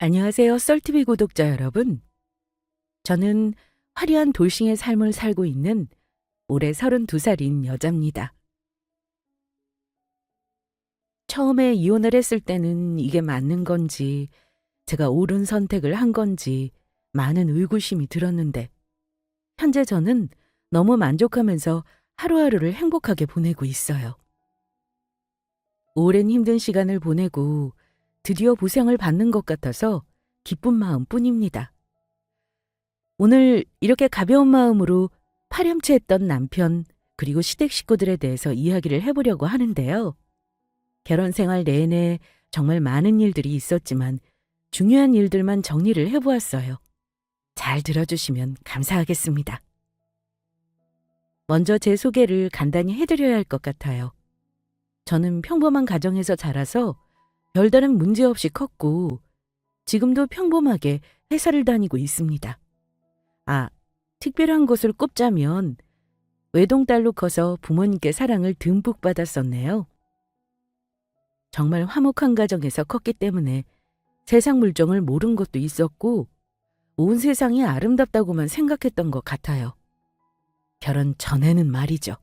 안녕하세요, 썰TV 구독자 여러분. 저는 화려한 돌싱의 삶을 살고 있는 올해 32살인 여자입니다. 처음에 이혼을 했을 때는 이게 맞는 건지, 제가 옳은 선택을 한 건지 많은 의구심이 들었는데, 현재 저는 너무 만족하면서 하루하루를 행복하게 보내고 있어요. 오랜 힘든 시간을 보내고 드디어 보상을 받는 것 같아서 기쁜 마음뿐입니다. 오늘 이렇게 가벼운 마음으로 파렴치했던 남편 그리고 시댁 식구들에 대해서 이야기를 해보려고 하는데요. 결혼 생활 내내 정말 많은 일들이 있었지만 중요한 일들만 정리를 해보았어요. 잘 들어주시면 감사하겠습니다. 먼저 제 소개를 간단히 해드려야 할 것 같아요. 저는 평범한 가정에서 자라서 별다른 문제 없이 컸고 지금도 평범하게 회사를 다니고 있습니다. 특별한 것을 꼽자면 외동딸로 커서 부모님께 사랑을 듬뿍 받았었네요. 정말 화목한 가정에서 컸기 때문에 세상 물정을 모른 것도 있었고 온 세상이 아름답다고만 생각했던 것 같아요. 결혼 전에는 말이죠.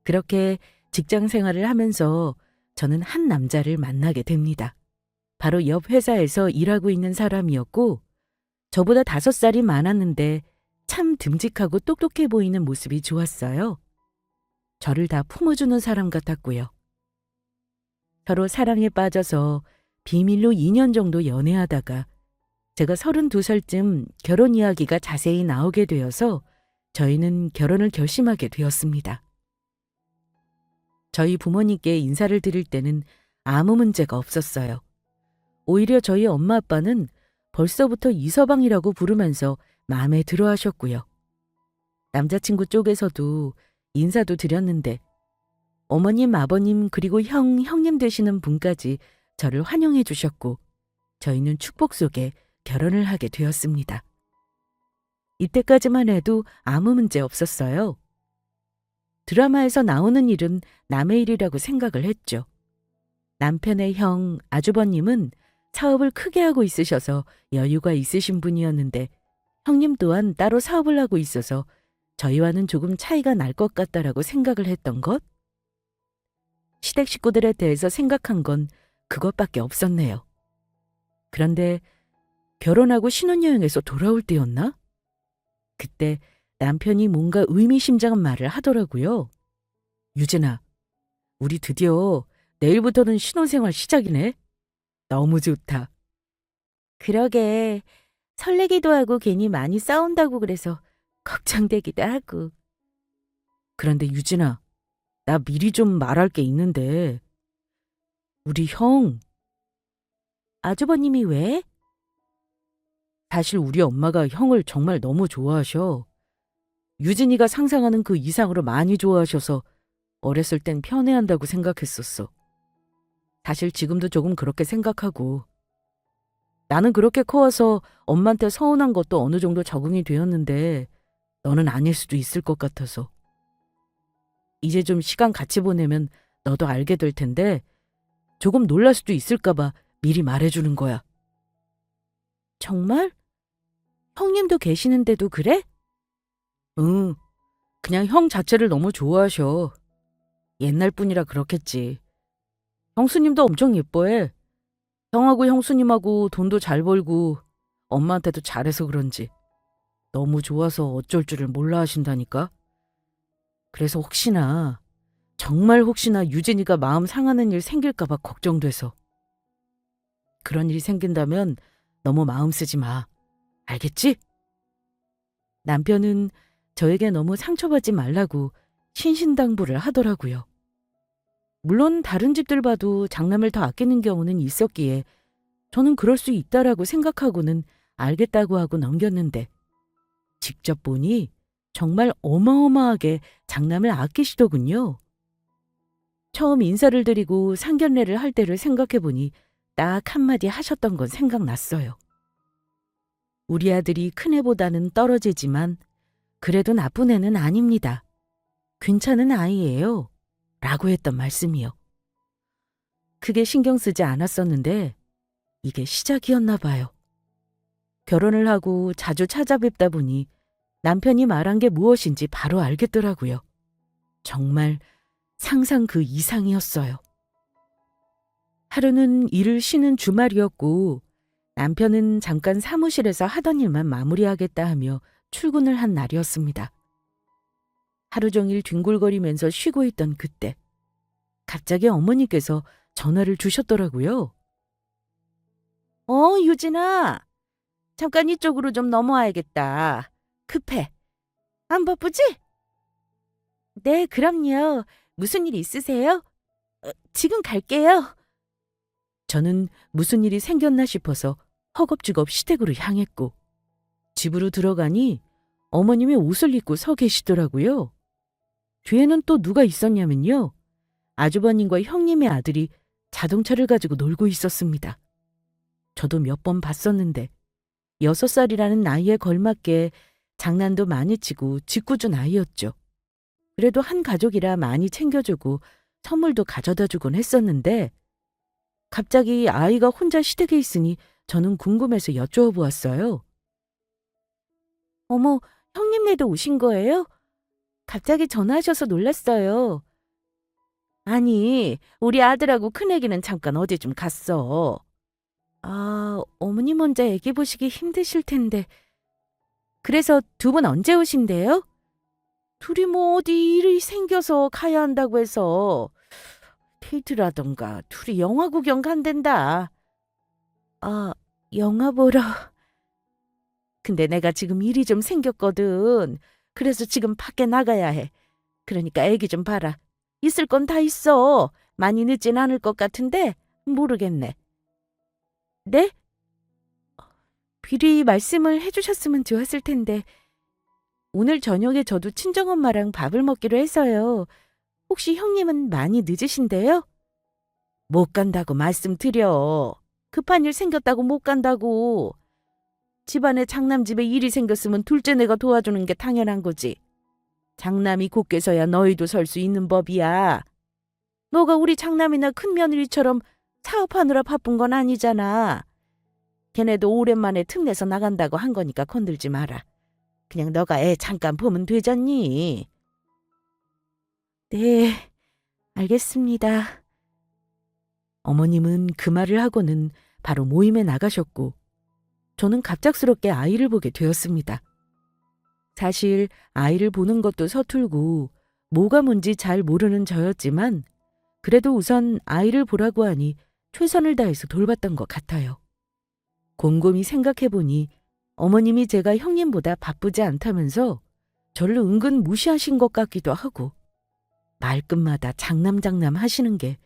그렇게 직장 생활을 하면서 저는 한 남자를 만나게 됩니다. 바로 옆 회사에서 일하고 있는 사람이었고 저보다 5살이 많았는데 참 듬직하고 똑똑해 보이는 모습이 좋았어요. 저를 다 품어주는 사람 같았고요. 서로 사랑에 빠져서 비밀로 2년 정도 연애하다가 제가 32살쯤 결혼 이야기가 자세히 나오게 되어서 저희는 결혼을 결심하게 되었습니다. 저희 부모님께 인사를 드릴 때는 아무 문제가 없었어요. 오히려 저희 엄마 아빠는 벌써부터 이서방이라고 부르면서 마음에 들어 하셨고요. 남자친구 쪽에서도 인사도 드렸는데 어머님, 아버님 그리고 형님 되시는 분까지 저를 환영해 주셨고 저희는 축복 속에 결혼을 하게 되었습니다. 이때까지만 해도 아무 문제 없었어요. 드라마에서 나오는 일은 남의 일이라고 생각을 했죠. 남편의 형, 아주버님은 사업을 크게 하고 있으셔서 여유가 있으신 분이었는데 형님 또한 따로 사업을 하고 있어서 저희와는 조금 차이가 날 것 같다라고 생각을 했던 것? 시댁 식구들에 대해서 생각한 건 그것밖에 없었네요. 그런데 결혼하고 신혼여행에서 돌아올 때였나? 그때 남편이 뭔가 의미심장한 말을 하더라고요. 유진아, 우리 드디어 내일부터는 신혼생활 시작이네. 너무 좋다. 그러게, 설레기도 하고 괜히 많이 싸운다고 그래서 걱정되기도 하고. 그런데 유진아, 나 미리 좀 말할 게 있는데 우리 형, 아주버님이 왜? 사실 우리 엄마가 형을 정말 너무 좋아하셔. 유진이가 상상하는 그 이상으로 많이 좋아하셔서 어렸을 땐 편애한다고 생각했었어. 사실 지금도 조금 그렇게 생각하고. 나는 그렇게 커와서 엄마한테 서운한 것도 어느 정도 적응이 되었는데 너는 아닐 수도 있을 것 같아서. 이제 좀 시간 같이 보내면 너도 알게 될 텐데 조금 놀랄 수도 있을까 봐 미리 말해주는 거야. 정말? 형님도 계시는데도 그래? 응, 그냥 형 자체를 너무 좋아하셔. 옛날 분이라 그렇겠지. 형수님도 엄청 예뻐해. 형하고 형수님하고 돈도 잘 벌고 엄마한테도 잘해서 그런지 너무 좋아서 어쩔 줄을 몰라 하신다니까. 그래서 혹시나, 정말 혹시나 유진이가 마음 상하는 일 생길까 봐 걱정돼서. 그런 일이 생긴다면 너무 마음 쓰지 마. 알겠지? 남편은 저에게 너무 상처받지 말라고 신신당부를 하더라고요. 물론 다른 집들 봐도 장남을 더 아끼는 경우는 있었기에 저는 그럴 수 있다라고 생각하고는 알겠다고 하고 넘겼는데 직접 보니 정말 어마어마하게 장남을 아끼시더군요. 처음 인사를 드리고 상견례를 할 때를 생각해보니 딱 한마디 하셨던 건 생각났어요. 우리 아들이 큰애보다는 떨어지지만 그래도 나쁜 애는 아닙니다. 괜찮은 아이예요. 라고 했던 말씀이요. 크게 신경 쓰지 않았었는데 이게 시작이었나 봐요. 결혼을 하고 자주 찾아뵙다 보니 남편이 말한 게 무엇인지 바로 알겠더라고요. 정말 상상 그 이상이었어요. 하루는 일을 쉬는 주말이었고 남편은 잠깐 사무실에서 하던 일만 마무리하겠다 하며 출근을 한 날이었습니다. 하루 종일 뒹굴거리면서 쉬고 있던 그때 갑자기 어머니께서 전화를 주셨더라고요. 유진아. 잠깐 이쪽으로 좀 넘어와야겠다. 급해. 안 바쁘지? 네, 그럼요. 무슨 일 있으세요? 지금 갈게요. 저는 무슨 일이 생겼나 싶어서 허겁지겁 시댁으로 향했고 집으로 들어가니 어머님이 옷을 입고 서 계시더라고요. 뒤에는 또 누가 있었냐면요. 아주버님과 형님의 아들이 자동차를 가지고 놀고 있었습니다. 저도 몇 번 봤었는데 6살이라는 나이에 걸맞게 장난도 많이 치고 짓궂은 아이였죠. 그래도 한 가족이라 많이 챙겨주고 선물도 가져다 주곤 했었는데 갑자기 아이가 혼자 시댁에 있으니 저는 궁금해서 여쭈어 보았어요. 어머, 형님네도 오신 거예요? 갑자기 전화하셔서 놀랐어요. 아니, 우리 아들하고 큰애기는 잠깐 어디 좀 갔어. 아, 어머님 혼자 애기 보시기 힘드실 텐데. 그래서 두 분 언제 오신대요? 둘이 뭐 어디 일이 생겨서 가야 한다고 해서 데이트라던가 둘이 영화 구경 간댄다. 아, 영화 보러. 근데 내가 지금 일이 좀 생겼거든. 그래서 지금 밖에 나가야 해. 그러니까 애기 좀 봐라. 있을 건 다 있어. 많이 늦진 않을 것 같은데 모르겠네. 네? 미리 말씀을 해주셨으면 좋았을 텐데 오늘 저녁에 저도 친정엄마랑 밥을 먹기로 해서요. 혹시 형님은 많이 늦으신데요? 못 간다고 말씀드려. 급한 일 생겼다고 못 간다고. 집안에 장남집에 일이 생겼으면 둘째 내가 도와주는 게 당연한 거지. 장남이 곧게 서야 너희도 설 수 있는 법이야. 너가 우리 장남이나 큰며느리처럼 사업하느라 바쁜 건 아니잖아. 걔네도 오랜만에 틈내서 나간다고 한 거니까 건들지 마라. 그냥 너가 애 잠깐 보면 되잖니. 네, 알겠습니다. 어머님은 그 말을 하고는 바로 모임에 나가셨고 저는 갑작스럽게 아이를 보게 되었습니다. 사실 아이를 보는 것도 서툴고 뭐가 뭔지 잘 모르는 저였지만 그래도 우선 아이를 보라고 하니 최선을 다해서 돌봤던 것 같아요. 곰곰이 생각해보니 어머님이 제가 형님보다 바쁘지 않다면서 저를 은근 무시하신 것 같기도 하고 말끝마다 장남 하시는 게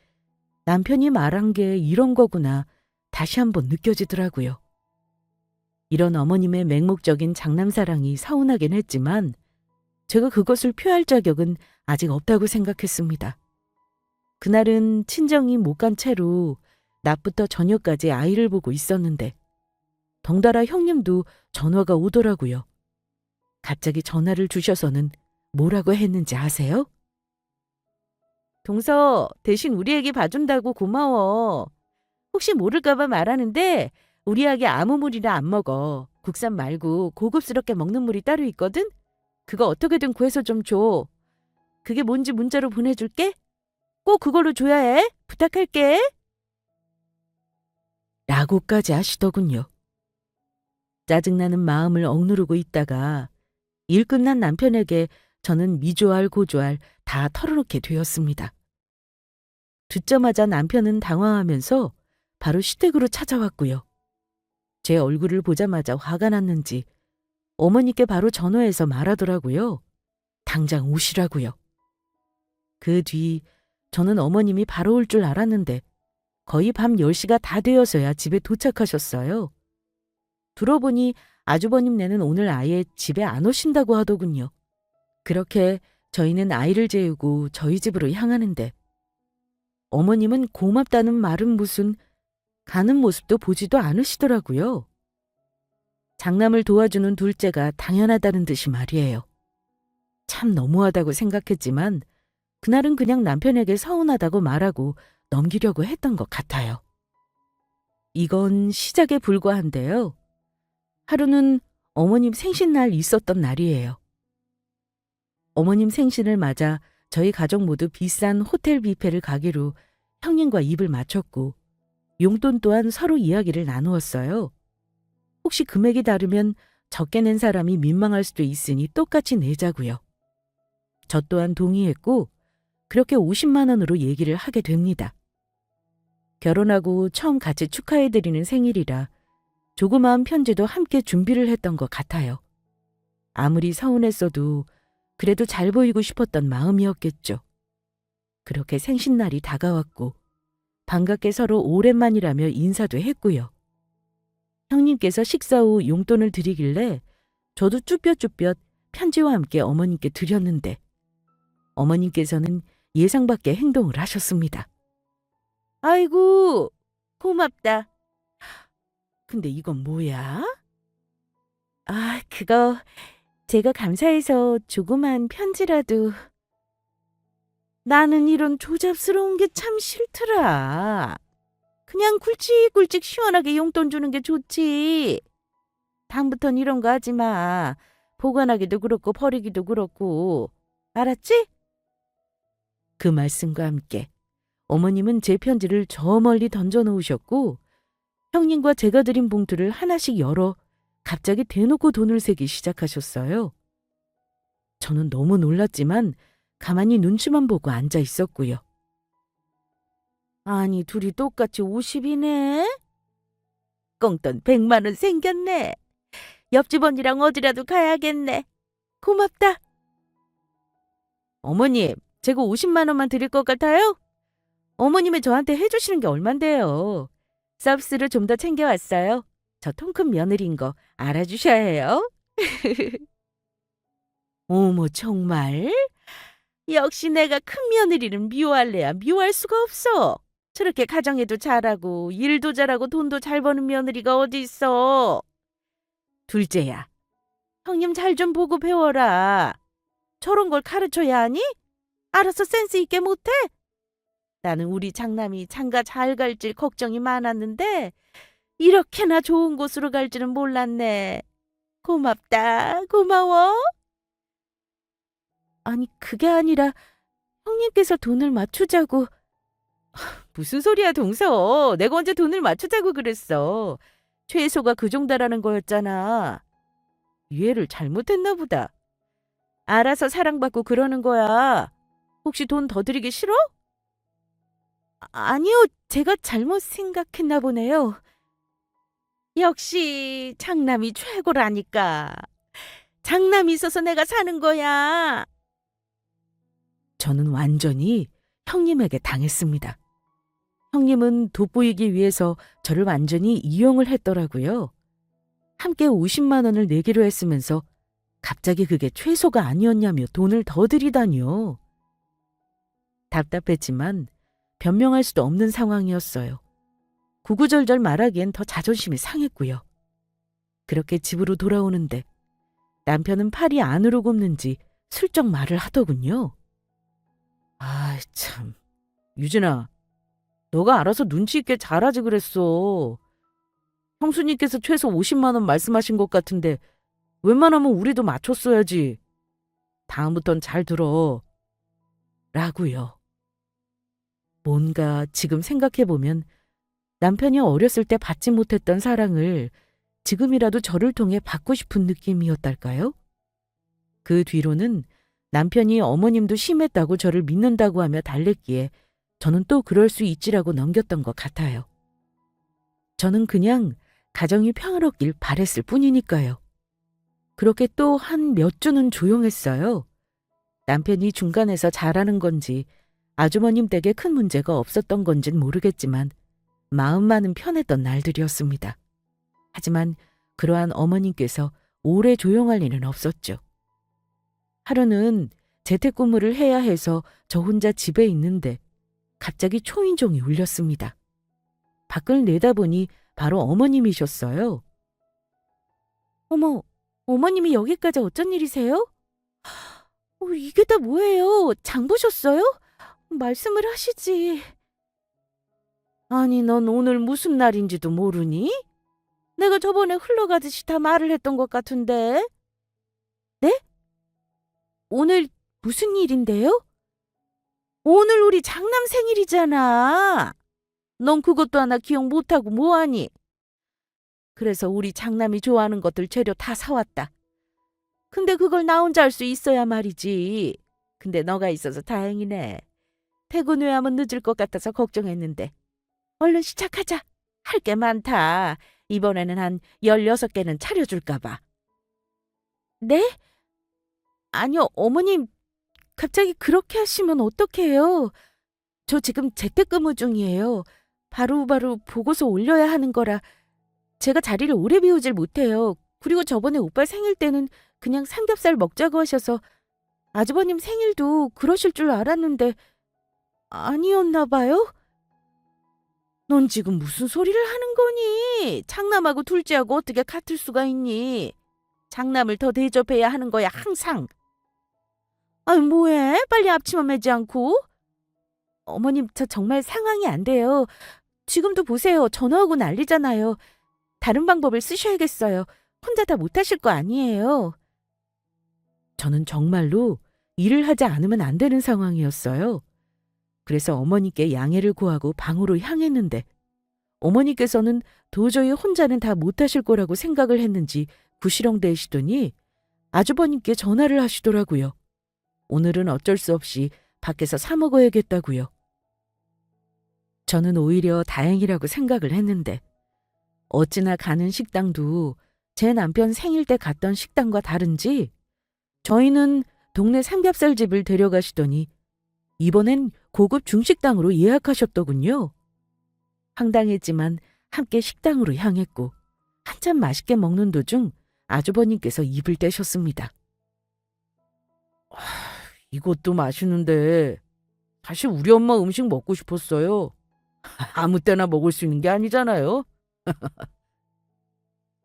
남편이 말한 게 이런 거구나 다시 한번 느껴지더라고요. 이런 어머님의 맹목적인 장남사랑이 서운하긴 했지만 제가 그것을 표할 자격은 아직 없다고 생각했습니다. 그날은 친정이 못 간 채로 낮부터 저녁까지 아이를 보고 있었는데 덩달아 형님도 전화가 오더라고요. 갑자기 전화를 주셔서는 뭐라고 했는지 아세요? 동서, 대신 우리 애기 봐준다고 고마워. 혹시 모를까봐 말하는데 우리 아기 아무 물이나 안 먹어. 국산 말고 고급스럽게 먹는 물이 따로 있거든? 그거 어떻게든 구해서 좀 줘. 그게 뭔지 문자로 보내줄게. 꼭 그걸로 줘야 해. 부탁할게. 라고까지 하시더군요. 짜증나는 마음을 억누르고 있다가 일 끝난 남편에게 저는 미조알 고조알 다 털어놓게 되었습니다. 듣자마자 남편은 당황하면서 바로 시댁으로 찾아왔고요. 제 얼굴을 보자마자 화가 났는지 어머니께 바로 전화해서 말하더라고요. 당장 오시라고요. 그 뒤 저는 어머님이 바로 올 줄 알았는데 거의 밤 10시가 다 되어서야 집에 도착하셨어요. 들어보니 아주버님네는 오늘 아예 집에 안 오신다고 하더군요. 그렇게 저희는 아이를 재우고 저희 집으로 향하는데 어머님은 고맙다는 말은 무슨 가는 모습도 보지도 않으시더라고요. 장남을 도와주는 둘째가 당연하다는 듯이 말이에요. 참 너무하다고 생각했지만 그날은 그냥 남편에게 서운하다고 말하고 넘기려고 했던 것 같아요. 이건 시작에 불과한데요. 하루는 어머님 생신날 있었던 날이에요. 어머님 생신을 맞아 저희 가족 모두 비싼 호텔 뷔페를 가기로 형님과 입을 맞췄고 용돈 또한 서로 이야기를 나누었어요. 혹시 금액이 다르면 적게 낸 사람이 민망할 수도 있으니 똑같이 내자고요. 저 또한 동의했고 그렇게 50만 원으로 얘기를 하게 됩니다. 결혼하고 처음 같이 축하해드리는 생일이라 조그마한 편지도 함께 준비를 했던 것 같아요. 아무리 서운했어도 그래도 잘 보이고 싶었던 마음이었겠죠. 그렇게 생신날이 다가왔고 반갑게 서로 오랜만이라며 인사도 했고요. 형님께서 식사 후 용돈을 드리길래 저도 쭈뼛쭈뼛 편지와 함께 어머님께 드렸는데 어머님께서는 예상 밖의 행동을 하셨습니다. 아이고, 고맙다. 근데 이건 뭐야? 아, 그거 제가 감사해서 조그만 편지라도. 나는 이런 조잡스러운 게 참 싫더라. 그냥 굵직굵직 시원하게 용돈 주는 게 좋지. 다음부턴 이런 거 하지 마. 보관하기도 그렇고 버리기도 그렇고. 알았지? 그 말씀과 함께 어머님은 제 편지를 저 멀리 던져놓으셨고 형님과 제가 드린 봉투를 하나씩 열어 갑자기 대놓고 돈을 세기 시작하셨어요. 저는 너무 놀랐지만 가만히 눈치만 보고 앉아 있었고요. 아니, 둘이 똑같이 50이네? 꽁돈 100만 원 생겼네. 옆집 언니랑 어디라도 가야겠네. 고맙다. 어머님, 제가 50만 원만 드릴 것 같아요? 어머님이 저한테 해주시는 게 얼만데요. 서비스를 좀 더 챙겨왔어요. 저 통 큰 며느리인 거 알아주셔야 해요. 어머, 정말? 역시 내가 큰 며느리는 미워할래야 미워할 수가 없어. 저렇게 가정에도 잘하고 일도 잘하고 돈도 잘 버는 며느리가 어디 있어. 둘째야, 형님 잘 좀 보고 배워라. 저런 걸 가르쳐야 하니? 알아서 센스 있게 못해? 나는 우리 장남이 장가 잘 갈지 걱정이 많았는데 이렇게나 좋은 곳으로 갈지는 몰랐네. 고맙다. 고마워. 아니, 그게 아니라 형님께서 돈을 맞추자고. 무슨 소리야, 동서. 내가 언제 돈을 맞추자고 그랬어. 최소가 그 정도라는 거였잖아. 이해를 잘못했나 보다. 알아서 사랑받고 그러는 거야. 혹시 돈 더 드리기 싫어? 아니요, 제가 잘못 생각했나 보네요. 역시 장남이 최고라니까. 장남이 있어서 내가 사는 거야. 저는 완전히 형님에게 당했습니다. 형님은 돋보이기 위해서 저를 완전히 이용을 했더라고요. 함께 50만 원을 내기로 했으면서 갑자기 그게 최소가 아니었냐며 돈을 더 드리다니요. 답답했지만 변명할 수도 없는 상황이었어요. 구구절절 말하기엔 더 자존심이 상했고요. 그렇게 집으로 돌아오는데 남편은 팔이 안으로 굽는지 슬쩍 말을 하더군요. 아, 참. 유진아, 너가 알아서 눈치 있게 잘하지 그랬어. 형수님께서 최소 50만 원 말씀하신 것 같은데 웬만하면 우리도 맞췄어야지. 다음부턴 잘 들어. 라고요. 뭔가 지금 생각해보면 남편이 어렸을 때 받지 못했던 사랑을 지금이라도 저를 통해 받고 싶은 느낌이었달까요? 그 뒤로는 남편이 어머님도 심했다고 저를 믿는다고 하며 달랬기에 저는 또 그럴 수 있지라고 넘겼던 것 같아요. 저는 그냥 가정이 평화롭길 바랬을 뿐이니까요. 그렇게 또 한 몇 주는 조용했어요. 남편이 중간에서 잘하는 건지 아주머님 댁에 큰 문제가 없었던 건진 모르겠지만 마음만은 편했던 날들이었습니다. 하지만 그러한 어머님께서 오래 조용할 리는 없었죠. 하루는 재택근무를 해야 해서 저 혼자 집에 있는데 갑자기 초인종이 울렸습니다. 밖을 내다보니 바로 어머님이셨어요. 어머, 어머님이 여기까지 어쩐 일이세요? 이게 다 뭐예요? 장 보셨어요? 말씀을 하시지. 아니, 넌 오늘 무슨 날인지도 모르니? 내가 저번에 흘러가듯이 다 말을 했던 것 같은데. 네? 오늘 무슨 일인데요? 오늘 우리 장남 생일이잖아. 넌 그것도 하나 기억 못하고 뭐하니? 그래서 우리 장남이 좋아하는 것들 재료 다 사왔다. 근데 그걸 나 혼자 할 수 있어야 말이지. 근데 너가 있어서 다행이네. 퇴근 후에 하면 늦을 것 같아서 걱정했는데. 얼른 시작하자. 할 게 많다. 이번에는 한 16개는 차려줄까 봐. 네? 아니요, 어머님. 갑자기 그렇게 하시면 어떡해요? 저 지금 재택근무 중이에요. 바로바로 보고서 올려야 하는 거라 제가 자리를 오래 비우질 못해요. 그리고 저번에 오빠 생일 때는 그냥 삼겹살 먹자고 하셔서 아주버님 생일도 그러실 줄 알았는데 아니었나 봐요? 넌 지금 무슨 소리를 하는 거니? 장남하고 둘째하고 어떻게 같을 수가 있니? 장남을 더 대접해야 하는 거야, 항상. 아이, 뭐해? 빨리 앞치마 매지 않고. 어머님, 저 정말 상황이 안 돼요. 지금도 보세요. 전화오고 난리잖아요. 다른 방법을 쓰셔야겠어요. 혼자 다 못하실 거 아니에요. 저는 정말로 일을 하지 않으면 안 되는 상황이었어요. 그래서 어머니께 양해를 구하고 방으로 향했는데 어머니께서는 도저히 혼자는 다 못하실 거라고 생각을 했는지 구시렁대시더니 아주버님께 전화를 하시더라고요. 오늘은 어쩔 수 없이 밖에서 사 먹어야겠다고요. 저는 오히려 다행이라고 생각을 했는데 어찌나 가는 식당도 제 남편 생일 때 갔던 식당과 다른지 저희는 동네 삼겹살집을 데려가시더니 이번엔 고급 중식당으로 예약하셨더군요. 황당했지만 함께 식당으로 향했고 한참 맛있게 먹는 도중 아주버님께서 입을 떼셨습니다. 이것도 맛있는데 다시 우리 엄마 음식 먹고 싶었어요. 아무 때나 먹을 수 있는 게 아니잖아요.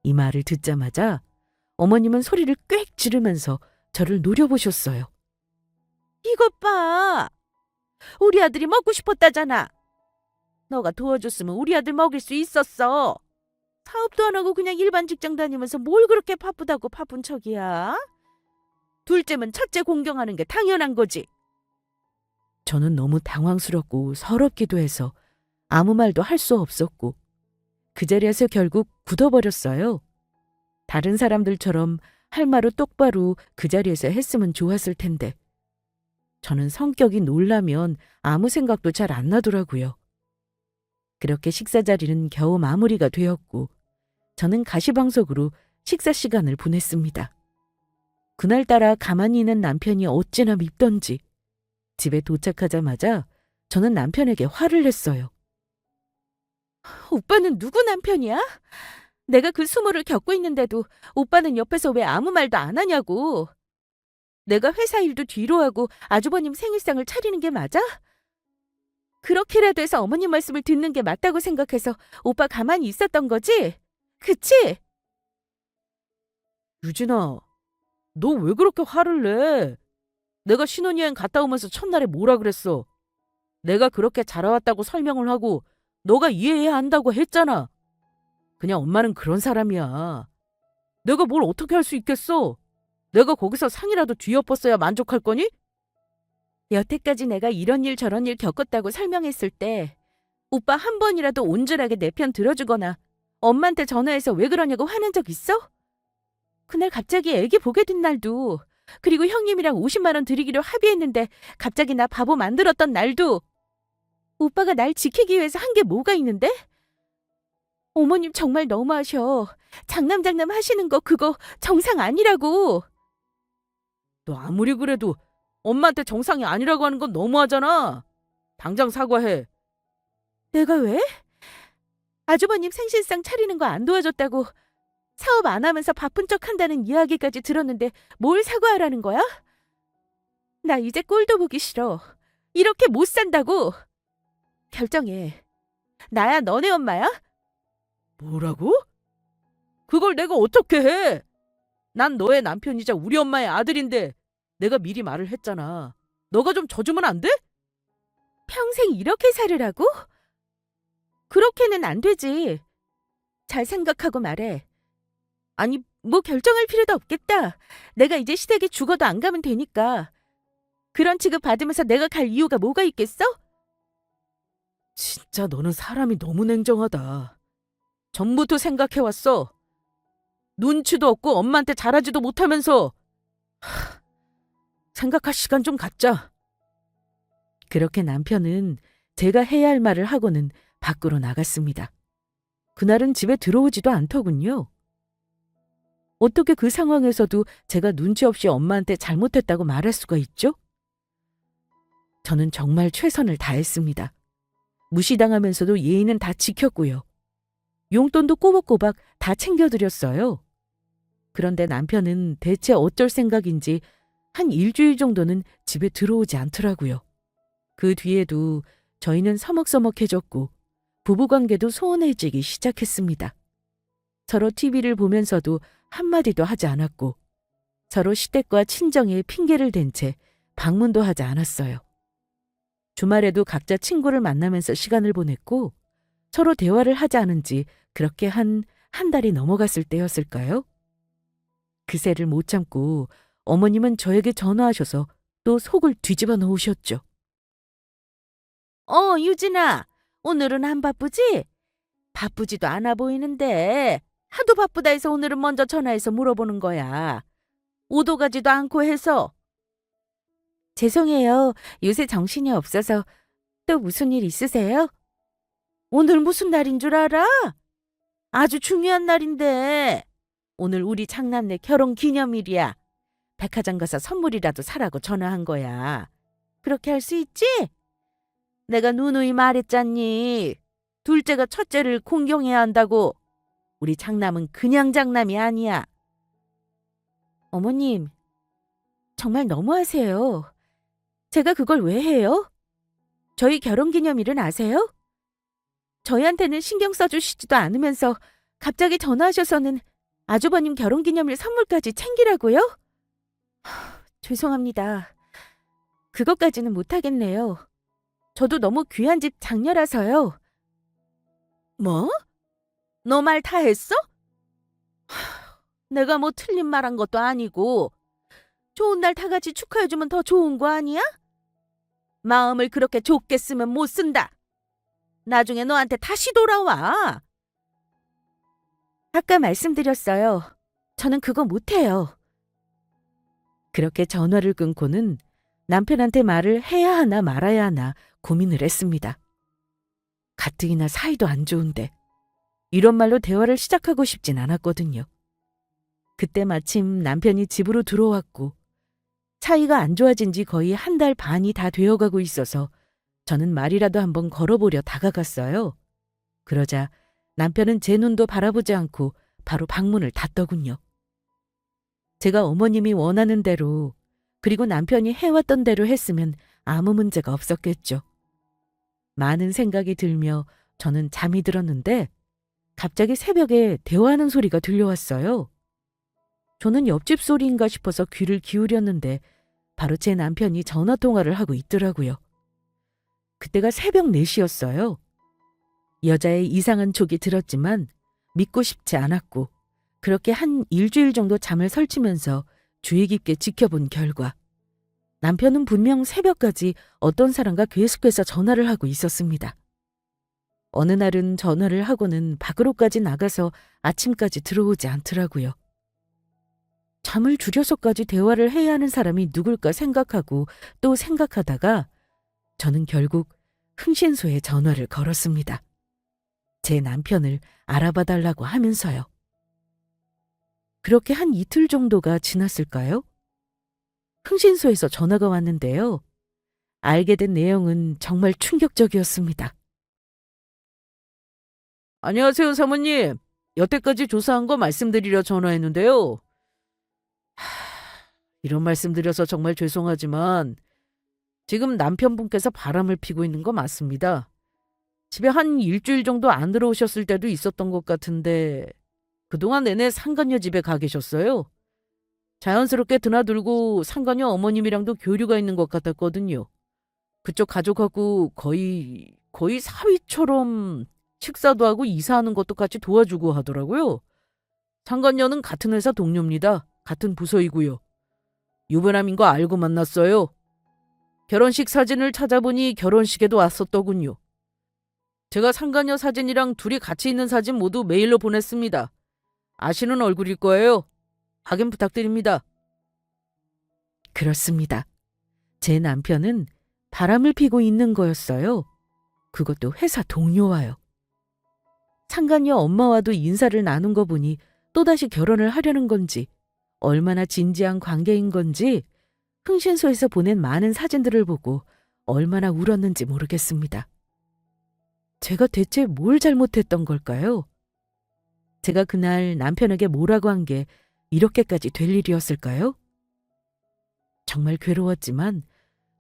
이 말을 듣자마자 어머님은 소리를 꽥 지르면서 저를 노려보셨어요. 이것 봐. 우리 아들이 먹고 싶었다잖아. 너가 도와줬으면 우리 아들 먹일 수 있었어. 사업도 안 하고 그냥 일반 직장 다니면서 뭘 그렇게 바쁘다고 바쁜 척이야? 둘째면 첫째 공경하는 게 당연한 거지. 저는 너무 당황스럽고 서럽기도 해서 아무 말도 할 수 없었고 그 자리에서 결국 굳어버렸어요. 다른 사람들처럼 할 말을 똑바로 그 자리에서 했으면 좋았을 텐데 저는 성격이 놀라면 아무 생각도 잘 안 나더라고요. 그렇게 식사 자리는 겨우 마무리가 되었고 저는 가시방석으로 식사 시간을 보냈습니다. 그날따라 가만히 있는 남편이 어찌나 밉던지 집에 도착하자마자 저는 남편에게 화를 냈어요. 오빠는 누구 남편이야? 내가 그 수모를 겪고 있는데도 오빠는 옆에서 왜 아무 말도 안 하냐고. 내가 회사 일도 뒤로 하고 아주버님 생일상을 차리는 게 맞아? 그렇게라도 해서 어머님 말씀을 듣는 게 맞다고 생각해서 오빠 가만히 있었던 거지? 그치? 유진아, 너 왜 그렇게 화를 내? 내가 신혼여행 갔다 오면서 첫날에 뭐라 그랬어? 내가 그렇게 자라왔다고 설명을 하고 너가 이해해야 한다고 했잖아. 그냥 엄마는 그런 사람이야. 내가 뭘 어떻게 할 수 있겠어? 내가 거기서 상이라도 뒤엎었어야 만족할 거니? 여태까지 내가 이런 일 저런 일 겪었다고 설명했을 때 오빠 한 번이라도 온전하게 내 편 들어주거나 엄마한테 전화해서 왜 그러냐고 화낸 적 있어? 그날 갑자기 애기 보게 된 날도 그리고 형님이랑 50만 원 드리기로 합의했는데 갑자기 나 바보 만들었던 날도 오빠가 날 지키기 위해서 한 게 뭐가 있는데? 어머님 정말 너무하셔. 장남 하시는 거 그거 정상 아니라고. 너 아무리 그래도 엄마한테 정상이 아니라고 하는 건 너무하잖아. 당장 사과해. 내가 왜? 아주버님 생신상 차리는 거 안 도와줬다고 사업 안 하면서 바쁜 척 한다는 이야기까지 들었는데 뭘 사과하라는 거야? 나 이제 꼴도 보기 싫어. 이렇게 못 산다고. 결정해. 나야 너네 엄마야? 뭐라고? 그걸 내가 어떻게 해? 난 너의 남편이자 우리 엄마의 아들인데 내가 미리 말을 했잖아. 너가 좀 져주면 안 돼? 평생 이렇게 살으라고? 그렇게는 안 되지. 잘 생각하고 말해. 아니, 뭐 결정할 필요도 없겠다. 내가 이제 시댁에 죽어도 안 가면 되니까. 그런 취급 받으면서 내가 갈 이유가 뭐가 있겠어? 진짜 너는 사람이 너무 냉정하다. 전부터 생각해왔어. 눈치도 없고 엄마한테 잘하지도 못하면서. 생각할 시간 좀 갖자. 그렇게 남편은 제가 해야 할 말을 하고는 밖으로 나갔습니다. 그날은 집에 들어오지도 않더군요. 어떻게 그 상황에서도 제가 눈치 없이 엄마한테 잘못했다고 말할 수가 있죠? 저는 정말 최선을 다했습니다. 무시당하면서도 예의는 다 지켰고요. 용돈도 꼬박꼬박 다 챙겨드렸어요. 그런데 남편은 대체 어쩔 생각인지 한 일주일 정도는 집에 들어오지 않더라고요. 그 뒤에도 저희는 서먹서먹해졌고 부부관계도 소원해지기 시작했습니다. 서로 TV를 보면서도 한마디도 하지 않았고 서로 시댁과 친정에 핑계를 댄 채 방문도 하지 않았어요. 주말에도 각자 친구를 만나면서 시간을 보냈고 서로 대화를 하지 않은 지 그렇게 한 달이 넘어갔을 때였을까요? 그새를 못 참고 어머님은 저에게 전화하셔서 또 속을 뒤집어 놓으셨죠. 유진아, 오늘은 안 바쁘지? 바쁘지도 않아 보이는데 하도 바쁘다 해서 오늘은 먼저 전화해서 물어보는 거야. 오도 가지도 않고 해서. 죄송해요. 요새 정신이 없어서. 또 무슨 일 있으세요? 오늘 무슨 날인 줄 알아? 아주 중요한 날인데. 오늘 우리 장남네 결혼 기념일이야. 백화점 가서 선물이라도 사라고 전화한 거야. 그렇게 할 수 있지? 내가 누누이 말했잖니. 둘째가 첫째를 공경해야 한다고. 우리 장남은 그냥 장남이 아니야. 어머님, 정말 너무하세요. 제가 그걸 왜 해요? 저희 결혼기념일은 아세요? 저희한테는 신경 써주시지도 않으면서 갑자기 전화하셔서는 아주버님 결혼기념일 선물까지 챙기라고요? 죄송합니다. 그것까지는 못하겠네요. 저도 너무 귀한 집 장녀라서요. 뭐? 너 말 다 했어? 내가 뭐 틀린 말 한 것도 아니고 좋은 날 다 같이 축하해주면 더 좋은 거 아니야? 마음을 그렇게 좁게 쓰면 못 쓴다. 나중에 너한테 다시 돌아와. 아까 말씀드렸어요. 저는 그거 못해요. 그렇게 전화를 끊고는 남편한테 말을 해야 하나 말아야 하나 고민을 했습니다. 가뜩이나 사이도 안 좋은데 이런 말로 대화를 시작하고 싶진 않았거든요. 그때 마침 남편이 집으로 들어왔고 사이가 안 좋아진 지 거의 한 달 반이 다 되어가고 있어서 저는 말이라도 한번 걸어보려 다가갔어요. 그러자 남편은 제 눈도 바라보지 않고 바로 방문을 닫더군요. 제가 어머님이 원하는 대로 그리고 남편이 해왔던 대로 했으면 아무 문제가 없었겠죠. 많은 생각이 들며 저는 잠이 들었는데 갑자기 새벽에 대화하는 소리가 들려왔어요. 저는 옆집 소리인가 싶어서 귀를 기울였는데 바로 제 남편이 전화통화를 하고 있더라고요. 그때가 새벽 4시였어요. 여자의 이상한 촉이 들었지만 믿고 싶지 않았고 그렇게 한 일주일 정도 잠을 설치면서 주의 깊게 지켜본 결과 남편은 분명 새벽까지 어떤 사람과 계속해서 전화를 하고 있었습니다. 어느 날은 전화를 하고는 밖으로까지 나가서 아침까지 들어오지 않더라고요. 잠을 줄여서까지 대화를 해야 하는 사람이 누굴까 생각하고 또 생각하다가 저는 결국 흥신소에 전화를 걸었습니다. 제 남편을 알아봐 달라고 하면서요. 그렇게 한 이틀 정도가 지났을까요? 흥신소에서 전화가 왔는데요. 알게 된 내용은 정말 충격적이었습니다. 안녕하세요, 사모님. 여태까지 조사한 거 말씀드리려 전화했는데요. 이런 말씀 드려서 정말 죄송하지만 지금 남편분께서 바람을 피고 있는 거 맞습니다. 집에 한 일주일 정도 안 들어오셨을 때도 있었던 것 같은데 그동안 내내 상간녀 집에 가 계셨어요. 자연스럽게 드나들고 상간녀 어머님이랑도 교류가 있는 것 같았거든요. 그쪽 가족하고 거의 사위처럼 식사도 하고 이사하는 것도 같이 도와주고 하더라고요. 상간녀는 같은 회사 동료입니다. 같은 부서이고요. 유부남인 거 알고 만났어요. 결혼식 사진을 찾아보니 결혼식에도 왔었더군요. 제가 상간녀 사진이랑 둘이 같이 있는 사진 모두 메일로 보냈습니다. 아시는 얼굴일 거예요. 확인 부탁드립니다. 그렇습니다. 제 남편은 바람을 피고 있는 거였어요. 그것도 회사 동료와요. 상간녀 엄마와도 인사를 나눈 거 보니 또다시 결혼을 하려는 건지 얼마나 진지한 관계인 건지 흥신소에서 보낸 많은 사진들을 보고 얼마나 울었는지 모르겠습니다. 제가 대체 뭘 잘못했던 걸까요? 제가 그날 남편에게 뭐라고 한 게 이렇게까지 될 일이었을까요? 정말 괴로웠지만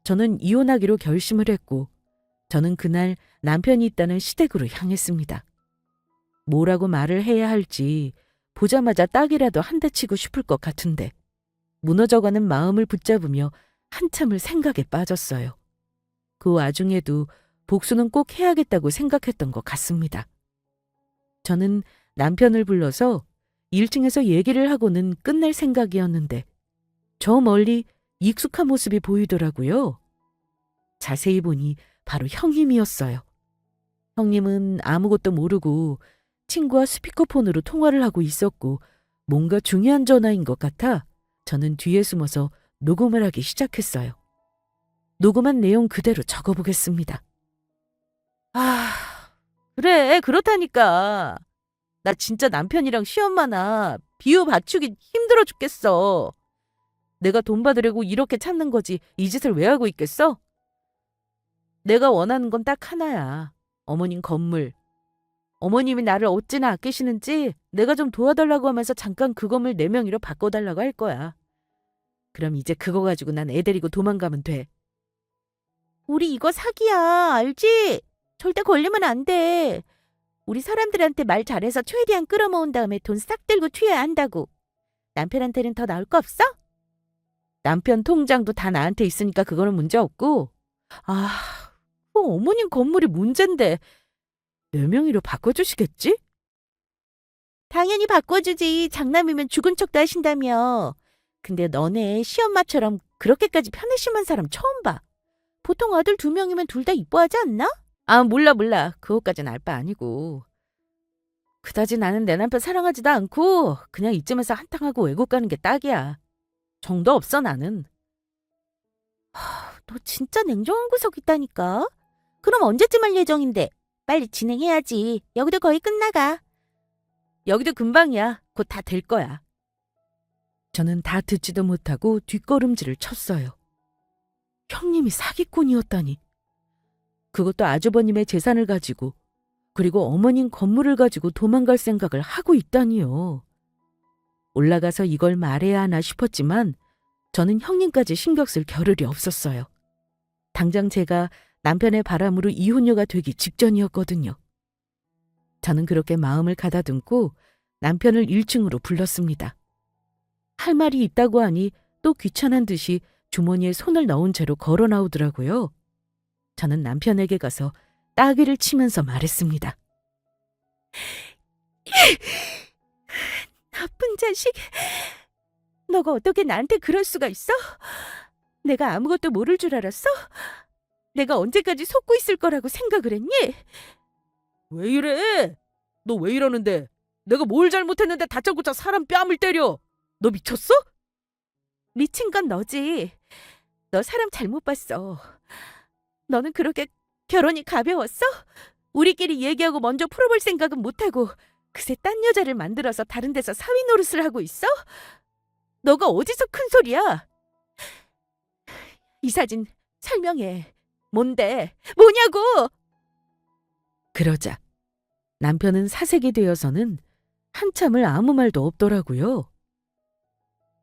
저는 이혼하기로 결심을 했고 저는 그날 남편이 있다는 시댁으로 향했습니다. 뭐라고 말을 해야 할지 보자마자 딱이라도 한 대 치고 싶을 것 같은데 무너져가는 마음을 붙잡으며 한참을 생각에 빠졌어요. 그 와중에도 복수는 꼭 해야겠다고 생각했던 것 같습니다. 저는 남편을 불러서 1층에서 얘기를 하고는 끝낼 생각이었는데 저 멀리 익숙한 모습이 보이더라고요. 자세히 보니 바로 형님이었어요. 형님은 아무것도 모르고 친구와 스피커폰으로 통화를 하고 있었고 뭔가 중요한 전화인 것 같아 저는 뒤에 숨어서 녹음을 하기 시작했어요. 녹음한 내용 그대로 적어보겠습니다. 그래, 그렇다니까. 나 진짜 남편이랑 시엄마나 비유 맞추기 힘들어 죽겠어. 내가 돈 받으려고 이렇게 찾는 거지 이 짓을 왜 하고 있겠어? 내가 원하는 건 딱 하나야. 어머님 건물. 어머님이 나를 어찌나 아끼시는지 내가 좀 도와달라고 하면서 잠깐 그 건물 내 명의로 바꿔달라고 할 거야. 그럼 이제 그거 가지고 난 애 데리고 도망가면 돼. 우리 이거 사기야, 알지? 절대 걸리면 안 돼. 우리 사람들한테 말 잘해서 최대한 끌어모은 다음에 돈 싹 들고 튀어야 한다고. 남편한테는 더 나올 거 없어? 남편 통장도 다 나한테 있으니까 그거는 문제 없고. 어머님 건물이 문제인데 내 명의로 바꿔주시겠지? 당연히 바꿔주지. 장남이면 죽은 척도 하신다며. 근데 너네 시엄마처럼 그렇게까지 편애심한 사람 처음 봐. 보통 아들 2명이면 둘 다 이뻐하지 않나? 몰라. 그것까진 알 바 아니고. 그다지 나는 내 남편 사랑하지도 않고 그냥 이쯤에서 한탕하고 외국 가는 게 딱이야. 정도 없어 나는. 너 진짜 냉정한 구석 있다니까. 그럼 언제쯤 할 예정인데? 빨리 진행해야지. 여기도 거의 끝나가. 여기도 금방이야. 곧 다 될 거야. 저는 다 듣지도 못하고 뒷걸음질을 쳤어요. 형님이 사기꾼이었다니. 그것도 아주버님의 재산을 가지고 그리고 어머님 건물을 가지고 도망갈 생각을 하고 있다니요. 올라가서 이걸 말해야 하나 싶었지만 저는 형님까지 신경 쓸 겨를이 없었어요. 당장 제가 남편의 바람으로 이혼녀가 되기 직전이었거든요. 저는 그렇게 마음을 가다듬고 남편을 1층으로 불렀습니다. 할 말이 있다고 하니 또 귀찮은 듯이 주머니에 손을 넣은 채로 걸어 나오더라고요. 저는 남편에게 가서 따귀를 치면서 말했습니다. 나쁜 자식. 너가 어떻게 나한테 그럴 수가 있어? 내가 아무것도 모를 줄 알았어? 내가 언제까지 속고 있을 거라고 생각을 했니? 왜 이래? 너 왜 이러는데? 내가 뭘 잘못했는데 다짜고짜 사람 뺨을 때려? 너 미쳤어? 미친 건 너지. 너 사람 잘못 봤어. 너는 그렇게 결혼이 가벼웠어? 우리끼리 얘기하고 먼저 풀어볼 생각은 못하고 그새 딴 여자를 만들어서 다른 데서 사위 노릇을 하고 있어? 너가 어디서 큰 소리야? 이 사진 설명해. 뭔데? 뭐냐고! 그러자 남편은 사색이 되어서는 한참을 아무 말도 없더라고요.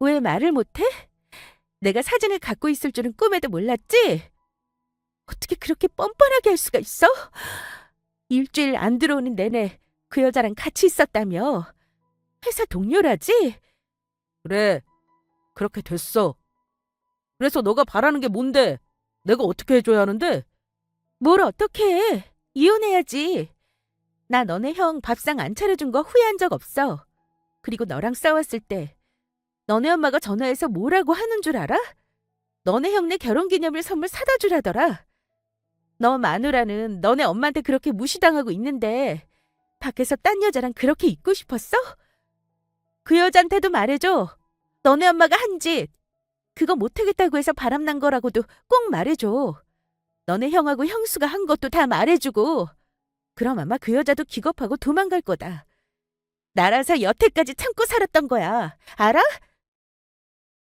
왜 말을 못해? 내가 사진을 갖고 있을 줄은 꿈에도 몰랐지? 어떻게 그렇게 뻔뻔하게 할 수가 있어? 일주일 안 들어오는 내내 그 여자랑 같이 있었다며. 회사 동료라지? 그래, 그렇게 됐어. 그래서 너가 바라는 게 뭔데? 내가 어떻게 해줘야 하는데? 뭘 어떻게 해? 이혼해야지. 나 너네 형 밥상 안 차려준 거 후회한 적 없어. 그리고 너랑 싸웠을 때 너네 엄마가 전화해서 뭐라고 하는 줄 알아? 너네 형네 결혼기념일 선물 사다 주라더라. 너 마누라는 너네 엄마한테 그렇게 무시당하고 있는데 밖에서 딴 여자랑 그렇게 있고 싶었어? 그 여잔테도 말해줘. 너네 엄마가 한 짓. 그거 못하겠다고 해서 바람난 거라고도 꼭 말해줘. 너네 형하고 형수가 한 것도 다 말해주고. 그럼 아마 그 여자도 기겁하고 도망갈 거다. 나라서 여태까지 참고 살았던 거야. 알아?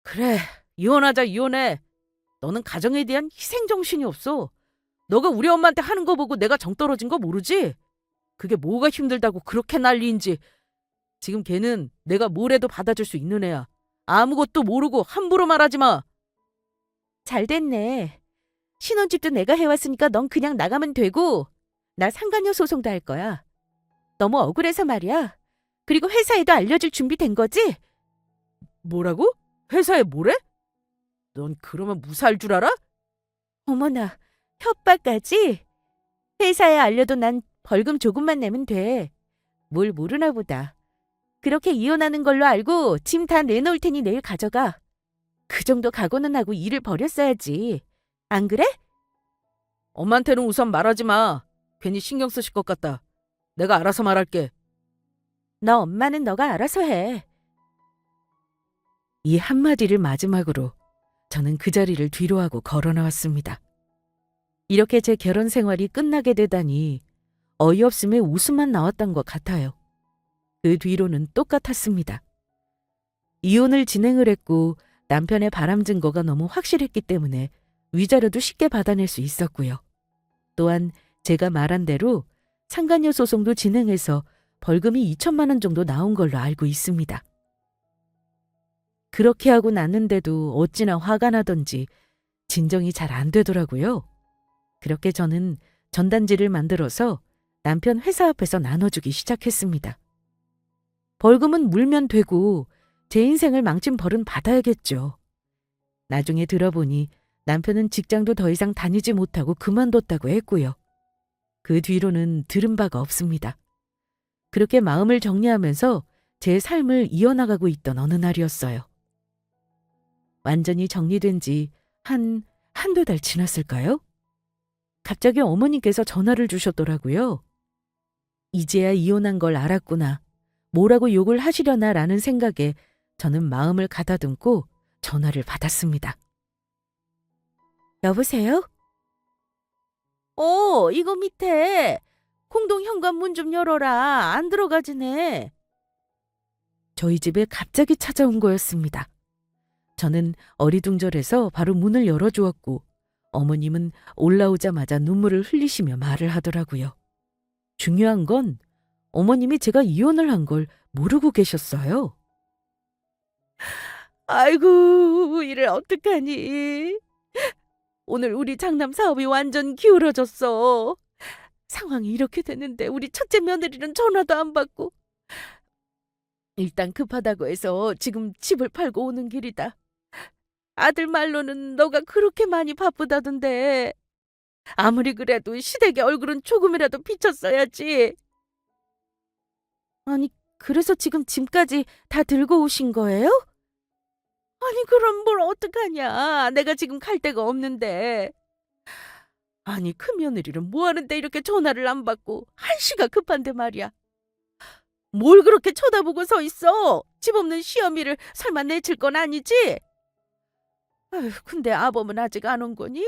그래, 이혼하자, 이혼해. 너는 가정에 대한 희생정신이 없어. 너가 우리 엄마한테 하는 거 보고 내가 정 떨어진 거 모르지? 그게 뭐가 힘들다고 그렇게 난리인지. 지금 걔는 내가 뭘 해도 받아줄 수 있는 애야. 아무것도 모르고 함부로 말하지 마. 잘 됐네. 신혼집도 내가 해왔으니까 넌 그냥 나가면 되고 나 상간녀 소송도 할 거야. 너무 억울해서 말이야. 그리고 회사에도 알려줄 준비 된 거지? 뭐라고? 회사에 뭐래? 넌 그러면 무사할 줄 알아? 어머나, 협박까지? 회사에 알려도 난 벌금 조금만 내면 돼. 뭘 모르나 보다. 그렇게 이혼하는 걸로 알고 짐 다 내놓을 테니 내일 가져가. 그 정도 각오는 하고 일을 벌였어야지. 안 그래? 엄마한테는 우선 말하지 마. 괜히 신경 쓰실 것 같다. 내가 알아서 말할게. 너 엄마는 너가 알아서 해. 이 한마디를 마지막으로 저는 그 자리를 뒤로 하고 걸어 나왔습니다. 이렇게 제 결혼 생활이 끝나게 되다니 어이없음에 웃음만 나왔던 것 같아요. 그 뒤로는 똑같았습니다. 이혼을 진행을 했고 남편의 바람 증거가 너무 확실했기 때문에 위자료도 쉽게 받아낼 수 있었고요. 또한 제가 말한 대로 상간녀 소송도 진행해서 벌금이 2천만 원 정도 나온 걸로 알고 있습니다. 그렇게 하고 났는데도 어찌나 화가 나던지 진정이 잘 안 되더라고요. 그렇게 저는 전단지를 만들어서 남편 회사 앞에서 나눠주기 시작했습니다. 벌금은 물면 되고 제 인생을 망친 벌은 받아야겠죠. 나중에 들어보니 남편은 직장도 더 이상 다니지 못하고 그만뒀다고 했고요. 그 뒤로는 들은 바가 없습니다. 그렇게 마음을 정리하면서 제 삶을 이어나가고 있던 어느 날이었어요. 완전히 정리된 지 한두 달 지났을까요? 갑자기 어머니께서 전화를 주셨더라고요. 이제야 이혼한 걸 알았구나. 뭐라고 욕을 하시려나 라는 생각에 저는 마음을 가다듬고 전화를 받았습니다. 여보세요? 이거 밑에 공동 현관문 좀 열어라. 안 들어가지네. 저희 집에 갑자기 찾아온 거였습니다. 저는 어리둥절해서 바로 문을 열어주었고 어머님은 올라오자마자 눈물을 흘리시며 말을 하더라고요. 중요한 건 어머님이 제가 이혼을 한 걸 모르고 계셨어요. 아이고, 이를 어떡하니. 오늘 우리 장남 사업이 완전 기울어졌어. 상황이 이렇게 됐는데 우리 첫째 며느리는 전화도 안 받고. 일단 급하다고 해서 지금 집을 팔고 오는 길이다. 아들 말로는 너가 그렇게 많이 바쁘다던데. 아무리 그래도 시댁의 얼굴은 조금이라도 비쳤어야지. 아니, 그래서 지금 짐까지 다 들고 오신 거예요? 아니, 그럼 뭘 어떡하냐. 내가 지금 갈 데가 없는데. 아니, 큰며느리는 뭐하는데 이렇게 전화를 안 받고 한시가 급한데 말이야. 뭘 그렇게 쳐다보고 서 있어? 집 없는 시어미를 설마 내칠 건 아니지? 아휴, 근데 아범은 아직 안 온 거니?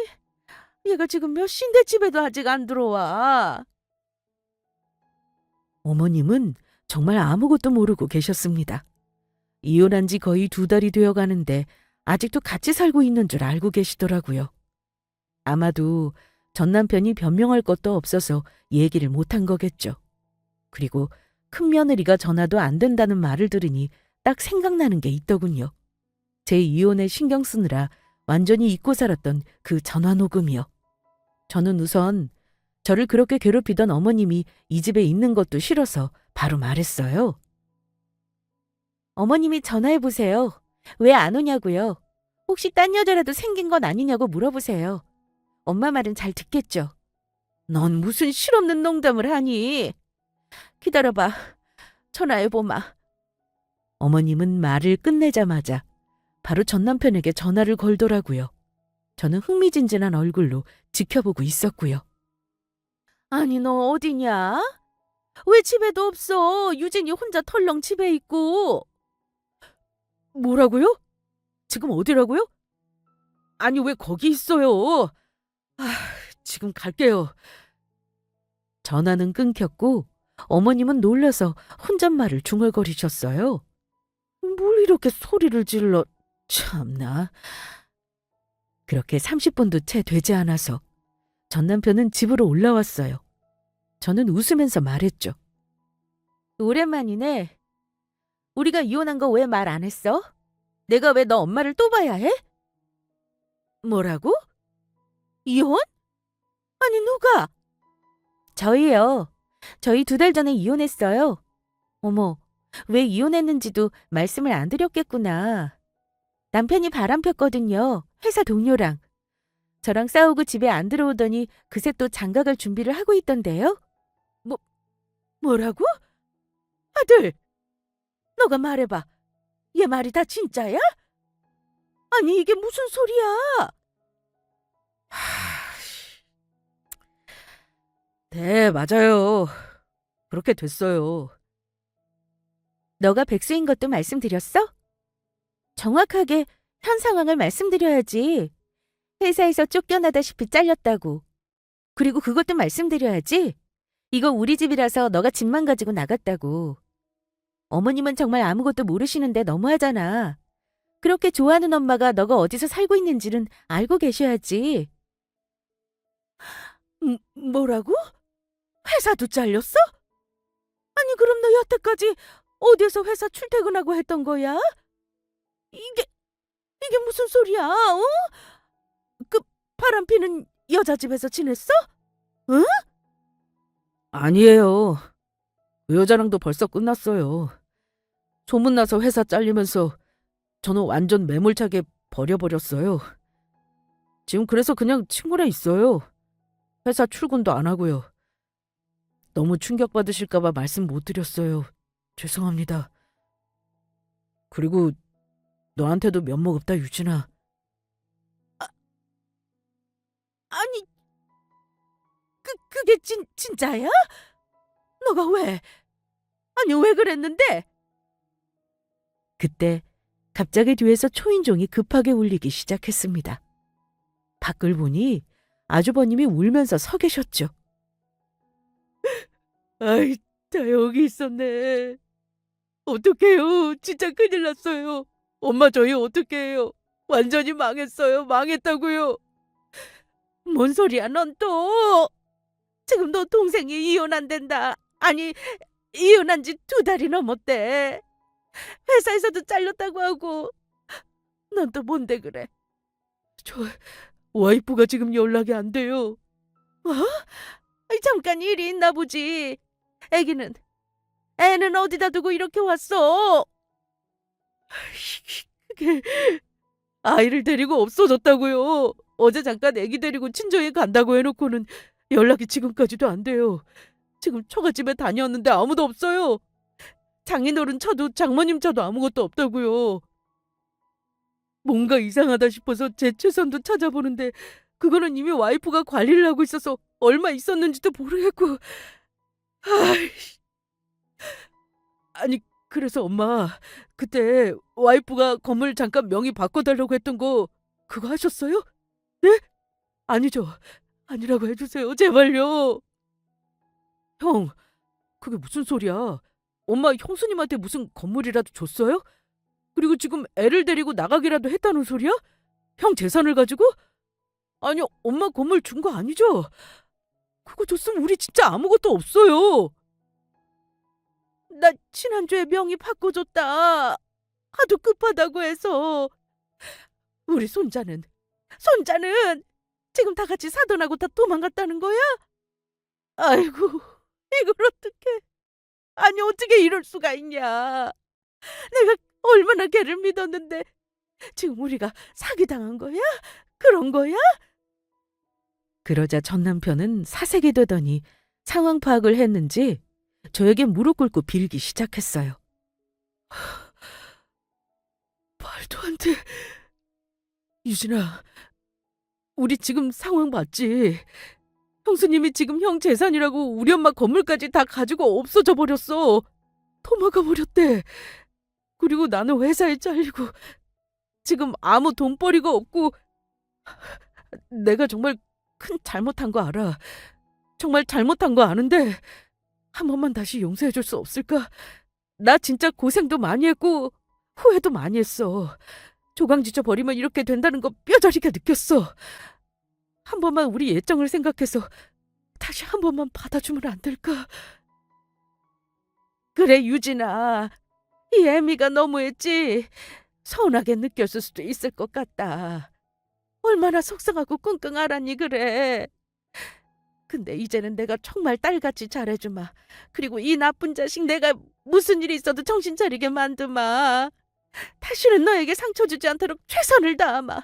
얘가 지금 몇 시인데 집에도 아직 안 들어와. 어머님은 정말 아무것도 모르고 계셨습니다. 이혼한 지 거의 2달이 되어 가는데 아직도 같이 살고 있는 줄 알고 계시더라고요. 아마도 전 남편이 변명할 것도 없어서 얘기를 못한 거겠죠. 그리고 큰며느리가 전화도 안 된다는 말을 들으니 딱 생각나는 게 있더군요. 제 이혼에 신경 쓰느라 완전히 잊고 살았던 그 전화 녹음이요. 저는 우선 저를 그렇게 괴롭히던 어머님이 이 집에 있는 것도 싫어서 바로 말했어요. 어머님이 전화해보세요. 왜 안 오냐고요. 혹시 딴 여자라도 생긴 건 아니냐고 물어보세요. 엄마 말은 잘 듣겠죠. 넌 무슨 실없는 농담을 하니? 기다려봐. 전화해보마. 어머님은 말을 끝내자마자 바로 전 남편에게 전화를 걸더라고요. 저는 흥미진진한 얼굴로 지켜보고 있었고요. 아니, 너 어디냐? 왜 집에도 없어? 유진이 혼자 털렁 집에 있고. 뭐라고요? 지금 어디라고요? 아니, 왜 거기 있어요? 아, 지금 갈게요. 전화는 끊겼고 어머님은 놀라서 혼잣말을 중얼거리셨어요. 뭘 이렇게 소리를 질러. 참나. 그렇게 30분도 채 되지 않아서 전 남편은 집으로 올라왔어요. 저는 웃으면서 말했죠. 오랜만이네. 우리가 이혼한 거 왜 말 안 했어? 내가 왜 너 엄마를 또 봐야 해? 뭐라고? 이혼? 아니, 누가? 저희요. 저희 2달 전에 이혼했어요. 어머, 왜 이혼했는지도 말씀을 안 드렸겠구나. 남편이 바람 폈거든요. 회사 동료랑. 저랑 싸우고 집에 안 들어오더니 그새 또 장가갈 준비를 하고 있던데요. 뭐라고? 아들, 너가 말해봐. 얘 말이 다 진짜야? 아니, 이게 무슨 소리야? 네, 맞아요. 그렇게 됐어요. 너가 백수인 것도 말씀드렸어? 정확하게 현 상황을 말씀드려야지. 회사에서 쫓겨나다시피 잘렸다고. 그리고 그것도 말씀드려야지. 이거 우리 집이라서 너가 집만 가지고 나갔다고. 어머님은 정말 아무것도 모르시는데 너무하잖아. 그렇게 좋아하는 엄마가 너가 어디서 살고 있는지는 알고 계셔야지. 뭐라고? 회사도 잘렸어? 아니, 그럼 너 여태까지 어디에서 회사 출퇴근하고 했던 거야? 이게 무슨 소리야? 어? 그 바람피는 여자 집에서 지냈어? 응? 아니에요. 그 여자랑도 벌써 끝났어요. 소문나서 회사 잘리면서 저는 완전 매몰차게 버려버렸어요. 지금 그래서 그냥 친구랑 있어요. 회사 출근도 안 하고요. 너무 충격받으실까봐 말씀 못 드렸어요. 죄송합니다. 그리고 너한테도 면목 없다, 유진아. 아니, 그게 진짜야? 너가 왜? 아니, 왜 그랬는데? 그때 갑자기 뒤에서 초인종이 급하게 울리기 시작했습니다. 밖을 보니 아주버님이 울면서 서 계셨죠. 아이, 다 여기 있었네. 어떡해요. 진짜 큰일 났어요. 엄마, 저희 어떡해요. 완전히 망했어요. 망했다고요. 뭔 소리야, 넌 또. 지금 너 동생이 이혼한댄다. 아니, 이혼한 지 2달이 넘었대. 회사에서도 잘렸다고 하고. 넌 또 뭔데 그래? 저 와이프가 지금 연락이 안 돼요. 어? 잠깐 일이 있나 보지. 애는 어디다 두고 이렇게 왔어? 그게 아이를 데리고 없어졌다고요. 어제 잠깐 애기 데리고 친정에 간다고 해놓고는 연락이 지금까지도 안 돼요. 지금 처갓집에 다녀왔는데 아무도 없어요. 장인어른 차도 장모님 차도 아무것도 없다고요. 뭔가 이상하다 싶어서 제 최선도 찾아보는데 그거는 이미 와이프가 관리를 하고 있어서 얼마 있었는지도 모르겠고. 아니, 그래서 엄마, 그때 와이프가 건물 잠깐 명의 바꿔달라고 했던 거 그거 하셨어요? 네? 아니죠. 아니라고 해주세요. 제발요. 형, 그게 무슨 소리야? 엄마 형수님한테 무슨 건물이라도 줬어요? 그리고 지금 애를 데리고 나가기라도 했다는 소리야? 형 재산을 가지고? 아니, 엄마 건물 준 거 아니죠? 그거 줬으면 우리 진짜 아무것도 없어요. 나 지난주에 명의 바꿔줬다. 하도 급하다고 해서. 우리 손자는 지금 다 같이 사돈하고 다 도망갔다는 거야? 아이고, 이걸 어떡해. 아니, 어떻게 이럴 수가 있냐. 내가 얼마나 걔를 믿었는데 지금 우리가 사기당한 거야? 그런 거야? 그러자 전 남편은 사색이 되더니 상황 파악을 했는지 저에게 무릎 꿇고 빌기 시작했어요. 말도 안 돼. 유진아, 우리 지금 상황 봤지? 형수님이 지금 형 재산이라고 우리 엄마 건물까지 다 가지고 없어져 버렸어. 도망가 버렸대. 그리고 나는 회사에 잘리고 지금 아무 돈벌이가 없고 내가 정말 큰 잘못한 거 알아. 정말 잘못한 거 아는데 한 번만 다시 용서해 줄 수 없을까? 나 진짜 고생도 많이 했고 후회도 많이 했어. 조강지쳐 버리면 이렇게 된다는 거 뼈저리게 느꼈어. 한 번만 우리 예정을 생각해서 다시 한 번만 받아주면 안 될까? 그래, 유진아. 이 애미가 너무했지. 서운하게 느꼈을 수도 있을 것 같다. 얼마나 속상하고 끙끙 앓았니 그래. 근데 이제는 내가 정말 딸같이 잘해주마. 그리고 이 나쁜 자식 내가 무슨 일이 있어도 정신 차리게 만드마. 다시는 너에게 상처 주지 않도록 최선을 다하마.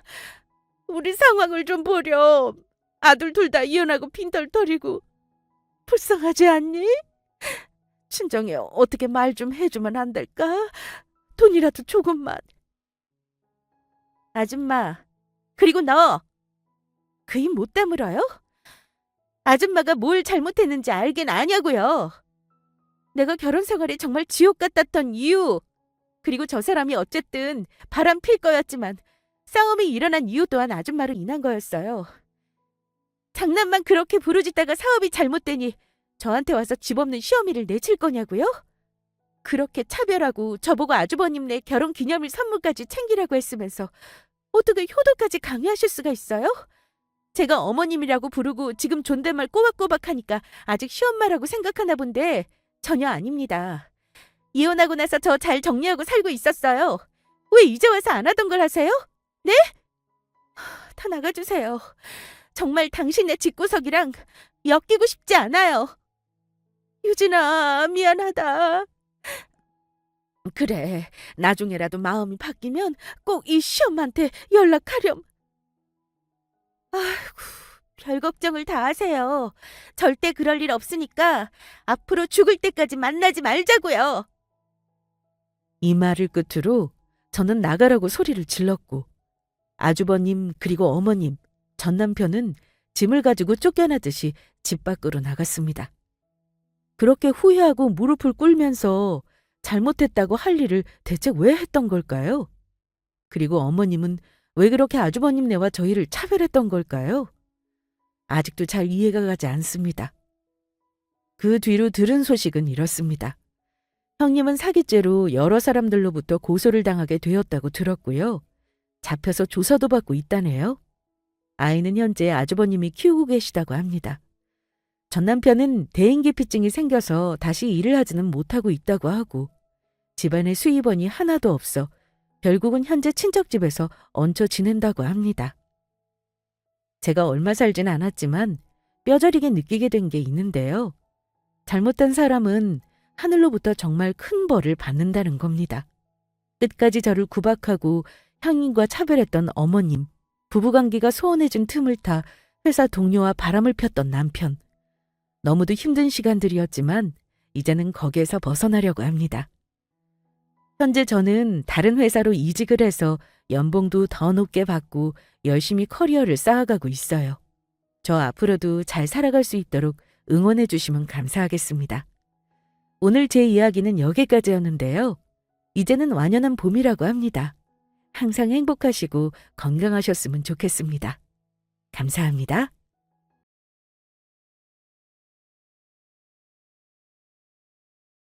우리 상황을 좀 보렴. 아들 둘 다 이혼하고 빈털터리고 불쌍하지 않니? 친정에 어떻게 말 좀 해주면 안 될까? 돈이라도 조금만. 아줌마, 그리고 너, 그 입 못 다물어요? 아줌마가 뭘 잘못했는지 알긴 아냐고요. 내가 결혼 생활이 정말 지옥 같았던 이유, 그리고 저 사람이 어쨌든 바람 필 거였지만 싸움이 일어난 이유 또한 아줌마로 인한 거였어요. 장난만 그렇게 부르짖다가 사업이 잘못되니 저한테 와서 집 없는 시어미를 내칠 거냐고요? 그렇게 차별하고 저보고 아주버님네 결혼 기념일 선물까지 챙기라고 했으면서 어떻게 효도까지 강요하실 수가 있어요? 제가 어머님이라고 부르고 지금 존댓말 꼬박꼬박 하니까 아직 시엄마라고 생각하나 본데 전혀 아닙니다. 이혼하고 나서 저 잘 정리하고 살고 있었어요. 왜 이제 와서 안 하던 걸 하세요? 네? 다 나가주세요. 정말 당신의 집구석이랑 엮이고 싶지 않아요. 유진아, 미안하다. 그래, 나중에라도 마음이 바뀌면 꼭 이 시엄마한테 연락하렴. 아이고, 별 걱정을 다 하세요. 절대 그럴 일 없으니까 앞으로 죽을 때까지 만나지 말자고요. 이 말을 끝으로 저는 나가라고 소리를 질렀고 아주버님 그리고 어머님, 전 남편은 짐을 가지고 쫓겨나듯이 집 밖으로 나갔습니다. 그렇게 후회하고 무릎을 꿇으면서 잘못했다고 할 일을 대체 왜 했던 걸까요? 그리고 어머님은 왜 그렇게 아주버님네와 저희를 차별했던 걸까요? 아직도 잘 이해가 가지 않습니다. 그 뒤로 들은 소식은 이렇습니다. 형님은 사기죄로 여러 사람들로부터 고소를 당하게 되었다고 들었고요. 잡혀서 조사도 받고 있다네요. 아이는 현재 아주버님이 키우고 계시다고 합니다. 전 남편은 대인기피증이 생겨서 다시 일을 하지는 못하고 있다고 하고 집안에 수입원이 하나도 없어 결국은 현재 친척집에서 얹혀 지낸다고 합니다. 제가 얼마 살진 않았지만 뼈저리게 느끼게 된 게 있는데요. 잘못한 사람은 하늘로부터 정말 큰 벌을 받는다는 겁니다. 끝까지 저를 구박하고 형님과 차별했던 어머님, 부부관계가 소원해진 틈을 타 회사 동료와 바람을 폈던 남편. 너무도 힘든 시간들이었지만 이제는 거기에서 벗어나려고 합니다. 현재 저는 다른 회사로 이직을 해서 연봉도 더 높게 받고 열심히 커리어를 쌓아가고 있어요. 저 앞으로도 잘 살아갈 수 있도록 응원해 주시면 감사하겠습니다. 오늘 제 이야기는 여기까지였는데요. 이제는 완연한 봄이라고 합니다. 항상 행복하시고 건강하셨으면 좋겠습니다. 감사합니다.